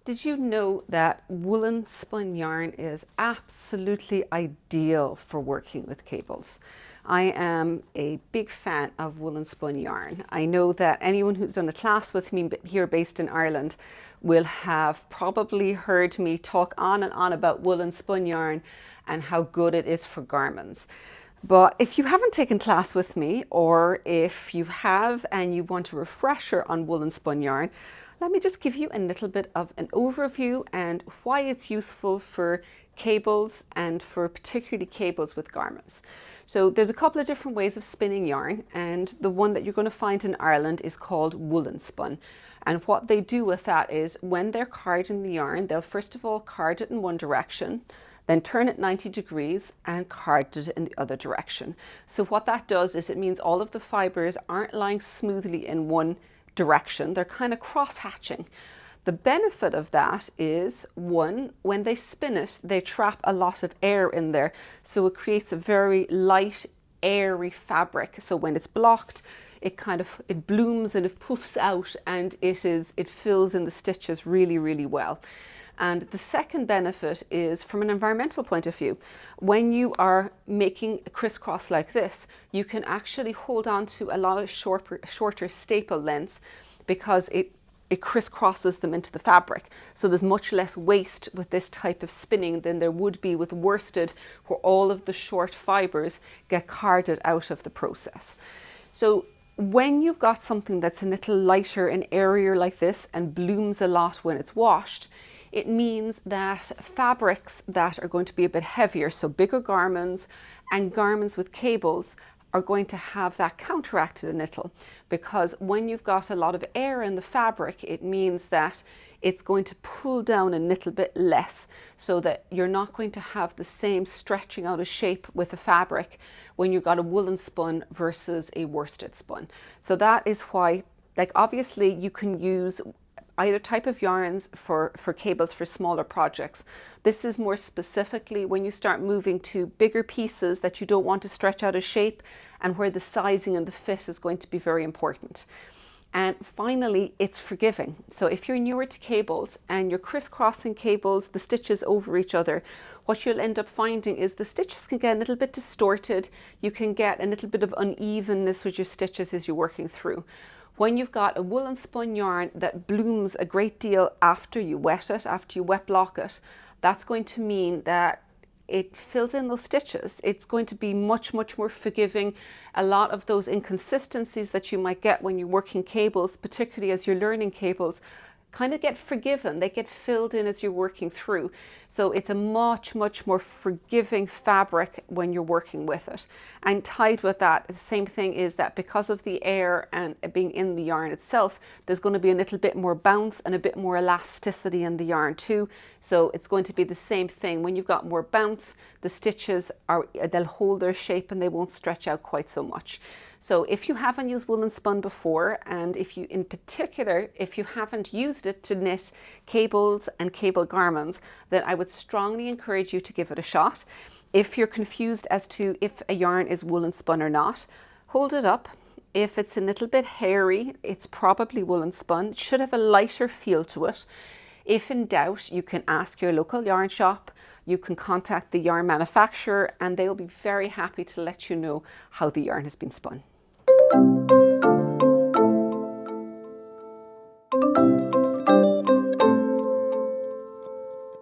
Did you know that woolen spun yarn is absolutely ideal for working with cables? I am a big fan of woolen spun yarn. I know that anyone who's done a class with me here based in Ireland will have probably heard me talk on and on about woolen spun yarn and how good it is for garments. But if you haven't taken class with me, or if you have and you want a refresher on woolen spun yarn, let me just give you a little bit of an overview and why it's useful for cables and for particularly cables with garments. So there's a couple of different ways of spinning yarn, and the one that you're going to find in Ireland is called Woollen-Spun. And what they do with that is when they're carding the yarn, they'll first of all card it in one direction, then turn it 90 degrees and card it in the other direction. So what that does is it means all of the fibers aren't lying smoothly in one direction, they're kind of cross-hatching. The benefit of that is, one, when they spin it, they trap a lot of air in there, so it creates a very light, airy fabric. So when it's blocked, it blooms and it puffs out, and it fills in the stitches really, really well. And the second benefit is from an environmental point of view. When you are making a crisscross like this, you can actually hold on to a lot of shorter staple lengths because it crisscrosses them into the fabric. So there's much less waste with this type of spinning than there would be with worsted, where all of the short fibers get carded out of the process. So when you've got something that's a little lighter and airier like this and blooms a lot when it's washed, it means that fabrics that are going to be a bit heavier, so bigger garments and garments with cables, are going to have that counteracted a little, because when you've got a lot of air in the fabric, it means that it's going to pull down a little bit less, so that you're not going to have the same stretching out of shape with the fabric when you've got a woolen spun versus a worsted spun. So that is why, like, obviously you can use either type of yarns for cables for smaller projects. This is more specifically when you start moving to bigger pieces that you don't want to stretch out of shape, and where the sizing and the fit is going to be very important. And finally, it's forgiving. So if you're newer to cables and you're crisscrossing cables, the stitches over each other, what you'll end up finding is the stitches can get a little bit distorted. You can get a little bit of unevenness with your stitches as you're working through. When you've got a woolen spun yarn that blooms a great deal after you wet it, after you wet block it, that's going to mean that it fills in those stitches. It's going to be much, much more forgiving. A lot of those inconsistencies that you might get when you're working cables, particularly as you're learning cables, kind of get forgiven. They get filled in as you're working through. So it's a much, much more forgiving fabric when you're working with it. And tied with that, the same thing is that because of the air and being in the yarn itself, there's going to be a little bit more bounce and a bit more elasticity in the yarn too. So it's going to be the same thing. When you've got more bounce, the stitches they'll hold their shape and they won't stretch out quite so much. So if you haven't used Woollen-Spun before, and if you haven't used it to knit cables and cable garments, then I would strongly encourage you to give it a shot. If you're confused as to if a yarn is Woollen-Spun or not, hold it up. If it's a little bit hairy, it's probably Woollen-Spun. It should have a lighter feel to it. If in doubt, you can ask your local yarn shop. You can contact the yarn manufacturer, and they'll be very happy to let you know how the yarn has been spun.